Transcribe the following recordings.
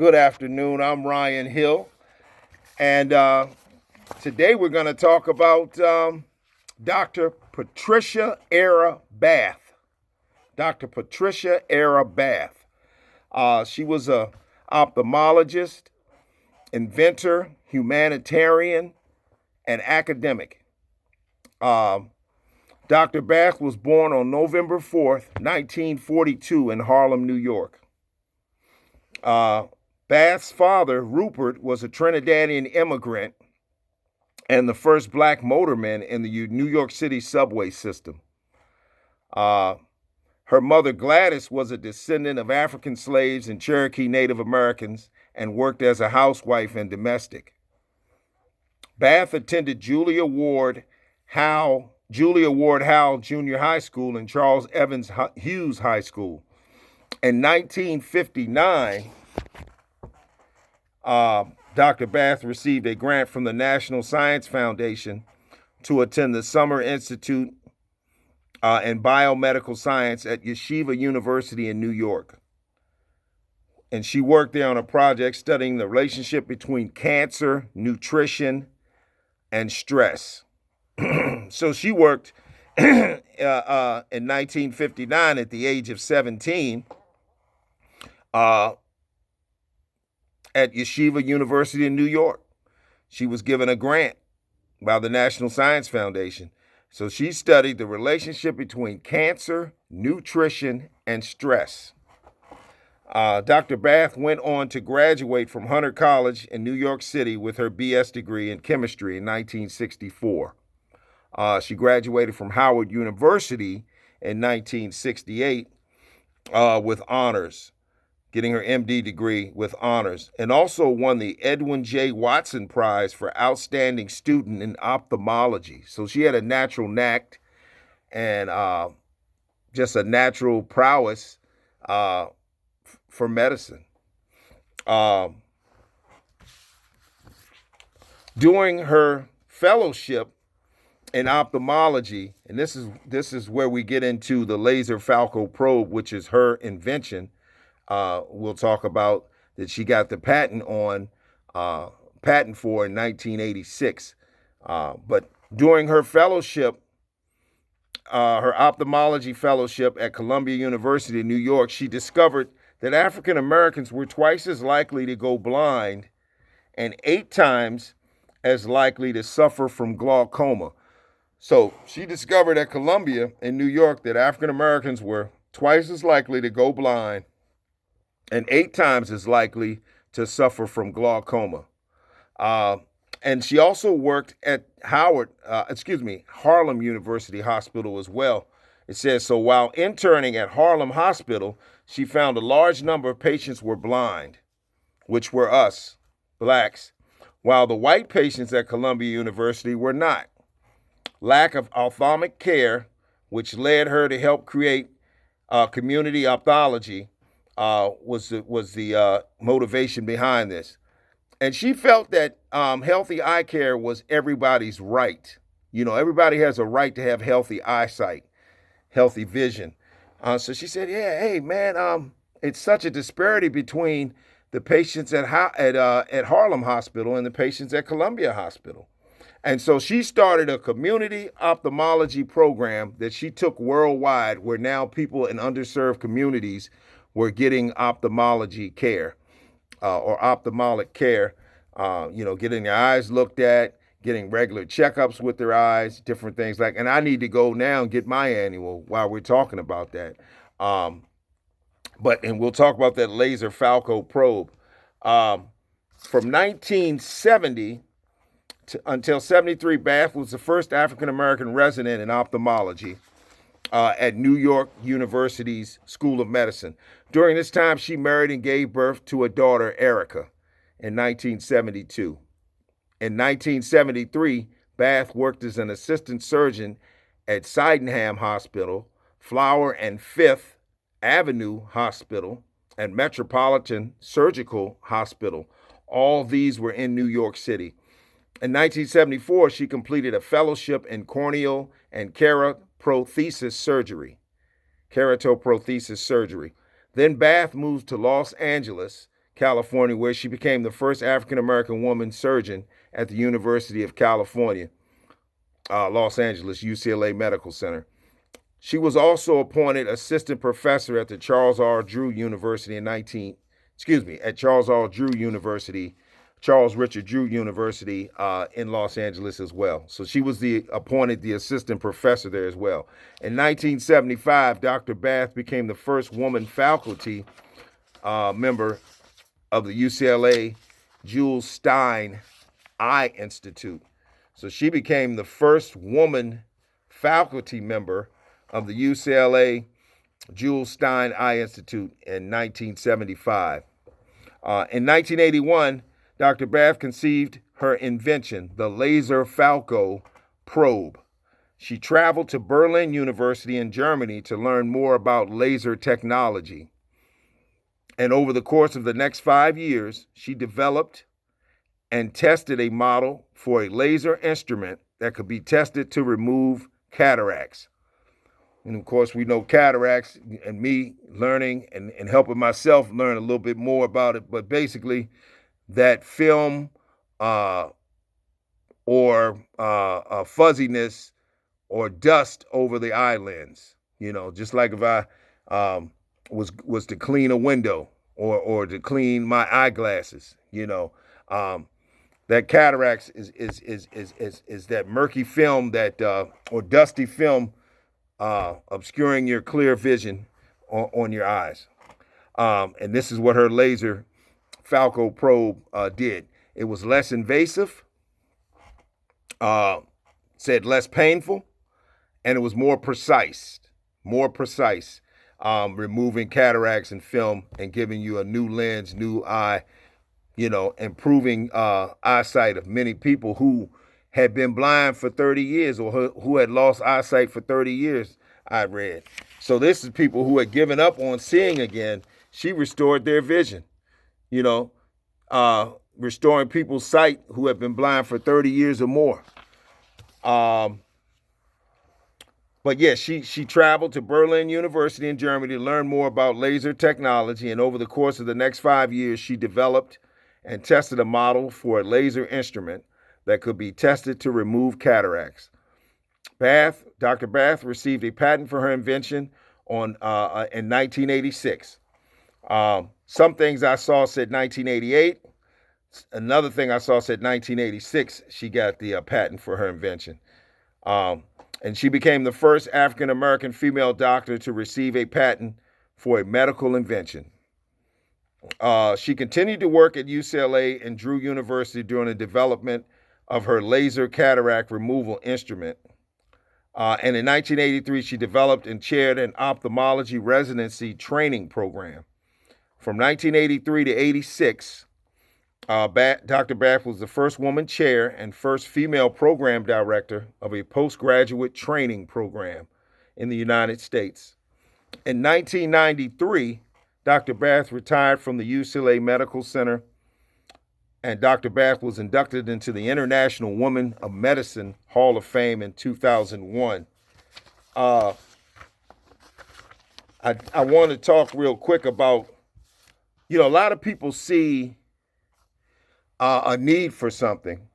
Good afternoon. I'm Ryan Hill, and today we're going to talk about Dr. Patricia Era Bath. Dr. Patricia Era Bath. She was a ophthalmologist, inventor, humanitarian, and academic. Dr. Bath was born on November 4th, 1942 in Harlem, New York. Bath's father, Rupert, was a Trinidadian immigrant and the first black motorman in the New York City subway system. Her mother, Gladys, was a descendant of African slaves and Cherokee Native Americans and worked as a housewife and domestic. Bath attended Julia Ward Howe Junior High School and Charles Evans Hughes High School. In 1959, Dr. Bath received a grant from the National Science Foundation to attend the Summer Institute in Biomedical Science at Yeshiva University in New York. And she worked there on a project studying the relationship between cancer, nutrition, and stress. So she worked in 1959 at the age of 17 at Yeshiva University in New York. She was given a grant by the National Science Foundation. So she studied the relationship between cancer, nutrition, and stress. Dr. Bath went on to graduate from Hunter College in New York City with her BS degree in chemistry in 1964. She graduated from Howard University in 1968 with honors, getting her MD degree with honors, and also won the Edwin J. Watson Prize for Outstanding Student in Ophthalmology. So she had a natural knack and just a natural prowess for medicine. During her fellowship in ophthalmology, and this is where we get into the laser Falco probe, which is her invention. We'll talk about that she got the patent for in 1986. But during her fellowship, her ophthalmology fellowship at Columbia University in New York, she discovered that African Americans were twice as likely to go blind and 8 times as likely to suffer from glaucoma. So she discovered at Columbia in New York that African Americans were twice as likely to go blind and 8 times as likely to suffer from glaucoma. And she also worked at Harlem University Hospital as well. It says, so while interning at Harlem Hospital, she found a large number of patients were blind, which were us, blacks, while the white patients at Columbia University were not. Lack of ophthalmic care, which led her to help create community ophthalmology, was the motivation behind this. And she felt that healthy eye care was everybody's right. You know, everybody has a right to have healthy eyesight, healthy vision. So she said, yeah, hey, man, it's such a disparity between the patients at Harlem Hospital and the patients at Columbia Hospital. And so she started a community ophthalmology program that she took worldwide, where now people in underserved communities were getting ophthalmology care or ophthalmic care, getting their eyes looked at, getting regular checkups with their eyes, different things like, and I need to go now and get my annual while we're talking about that. And we'll talk about that laser Falco probe. From 1970 until 73, Bath was the first African-American resident in ophthalmology at New York University's School of Medicine. During this time, she married and gave birth to a daughter, Erica, in 1972. In 1973, Bath worked as an assistant surgeon at Sydenham Hospital, Flower and Fifth Avenue Hospital, and Metropolitan Surgical Hospital. All these were in New York City. In 1974, she completed a fellowship in corneal and keratoprothesis surgery. Then Bath moved to Los Angeles, California, where she became the first African American woman surgeon at the University of California, Los Angeles, UCLA Medical Center. She was also appointed assistant professor at the Charles R. Drew University at Charles R. Drew University, Charles Richard Drew University in Los Angeles as well. So she was appointed the assistant professor there as well. In 1975, Dr. Bath became the first woman faculty member of the UCLA Jules Stein Eye Institute. So she became the first woman faculty member of the UCLA Jules Stein Eye Institute in 1975. In 1981, Dr. Bath conceived her invention, the laser Falco probe. She traveled to Berlin University in Germany to learn more about laser technology. And over the course of the next 5 years, she developed and tested a model for a laser instrument that could be tested to remove cataracts. And of course, we know cataracts, and me learning and helping myself learn a little bit more about it. But basically, that film or fuzziness or dust over the eye lens, just like if I was to clean a window or to clean my eyeglasses, that cataracts is that murky film or dusty film obscuring your clear vision on your eyes. And this is what her laser Falco probe did. It was less invasive, said less painful, and it was more precise, removing cataracts and film and giving you a new lens, new eye, improving eyesight of many people who had been blind for 30 years or who had lost eyesight for 30 years, I read. So this is people who had given up on seeing again. She restored their vision, restoring people's sight who have been blind for 30 years or more. But yes, she traveled to Berlin University in Germany to learn more about laser technology. And over the course of the next 5 years, she developed and tested a model for a laser instrument that could be tested to remove cataracts. Dr. Bath received a patent for her invention in 1986. Some things I saw said 1988. Another thing I saw said 1986. She got the patent for her invention. And she became the first African-American female doctor to receive a patent for a medical invention. She continued to work at UCLA and Drew University during the development of her laser cataract removal instrument. And in 1983, she developed and chaired an ophthalmology residency training program. From 1983 to 86, Dr. Bath was the first woman chair and first female program director of a postgraduate training program in the United States. In 1993, Dr. Bath retired from the UCLA Medical Center, and Dr. Bath was inducted into the International Women of Medicine Hall of Fame in 2001. I want to talk real quick about, a lot of people see a need for something.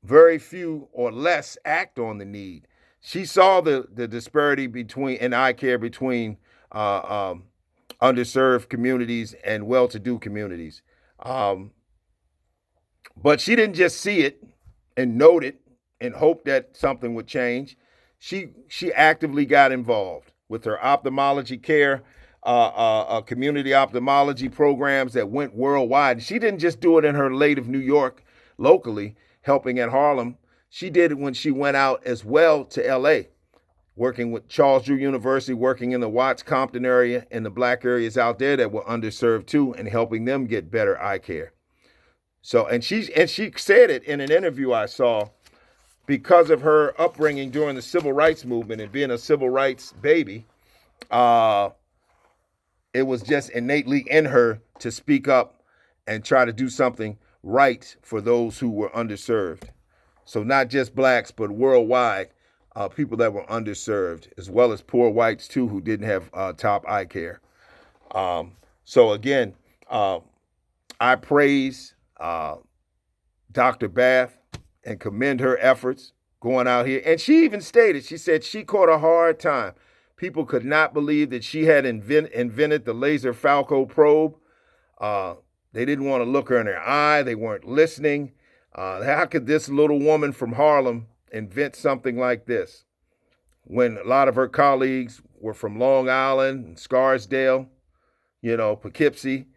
Very few or less act on the need. She saw the disparity in eye care between underserved communities and well-to-do communities. But she didn't just see it and note it and hope that something would change. She actively got involved with her ophthalmology care, community ophthalmology programs that went worldwide. She didn't just do it in her native New York locally, helping at Harlem. She did it when she went out as well to LA, working with Charles Drew University, working in the Watts Compton area and the black areas out there that were underserved too, and helping them get better eye care. So, and she said it in an interview I saw, because of her upbringing during the civil rights movement and being a civil rights baby, it was just innately in her to speak up and try to do something right for those who were underserved. So not just blacks, but worldwide, people that were underserved, as well as poor whites too, who didn't have top eye care. So again, I praise Dr. Bath and commend her efforts going out here. And she even stated, she said she caught a hard time. People could not believe that she had invented the laser Falco probe. They didn't want to look her in her eye. They weren't listening. How could this little woman from Harlem invent something like this when a lot of her colleagues were from Long Island and Scarsdale, Poughkeepsie?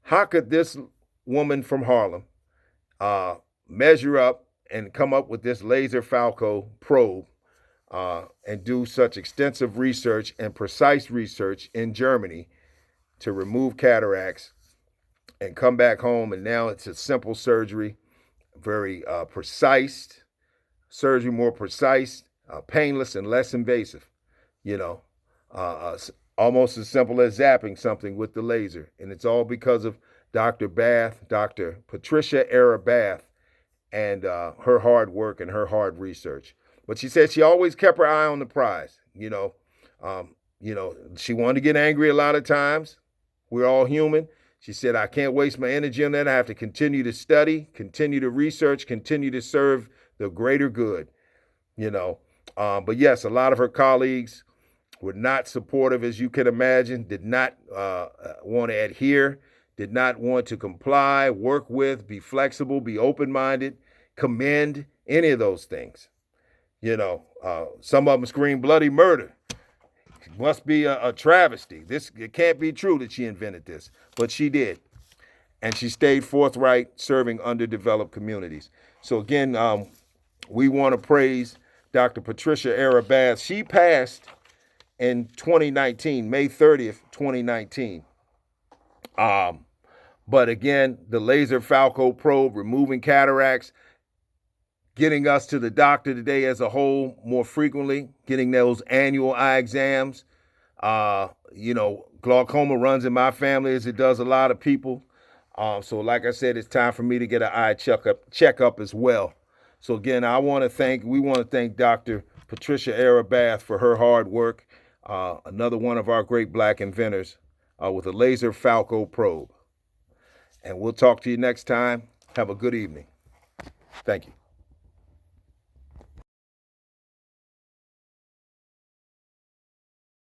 How could this woman from Harlem measure up and come up with this laser Falco probe and do such extensive research and precise research in Germany to remove cataracts and come back home? And now it's a simple surgery, very precise surgery, more precise, painless, and less invasive. Almost as simple as zapping something with the laser. And it's all because of Dr. Bath, Dr. Patricia Bath, and her hard work and her hard research. But she said she always kept her eye on the prize. She wanted to get angry a lot of times. We're all human. She said, I can't waste my energy on that. I have to continue to study, continue to research, continue to serve the greater good, But yes, a lot of her colleagues were not supportive, as you can imagine, did not want to adhere, did not want to comply, work with, be flexible, be open-minded, commend, any of those things. Some of them scream bloody murder. It must be a travesty. It can't be true that she invented this, but she did. And she stayed forthright, serving underdeveloped communities. So again, we want to praise Dr. Patricia Bath. She passed in 2019, May 30th, 2019. But again, the laser Falco probe, removing cataracts, getting us to the doctor today as a whole more frequently, getting those annual eye exams. Glaucoma runs in my family as it does a lot of people. So like I said, it's time for me to get an eye checkup as well. So again, we want to thank Dr. Patricia Bath for her hard work. Another one of our great Black inventors with a laser Falco probe. And we'll talk to you next time. Have a good evening. Thank you.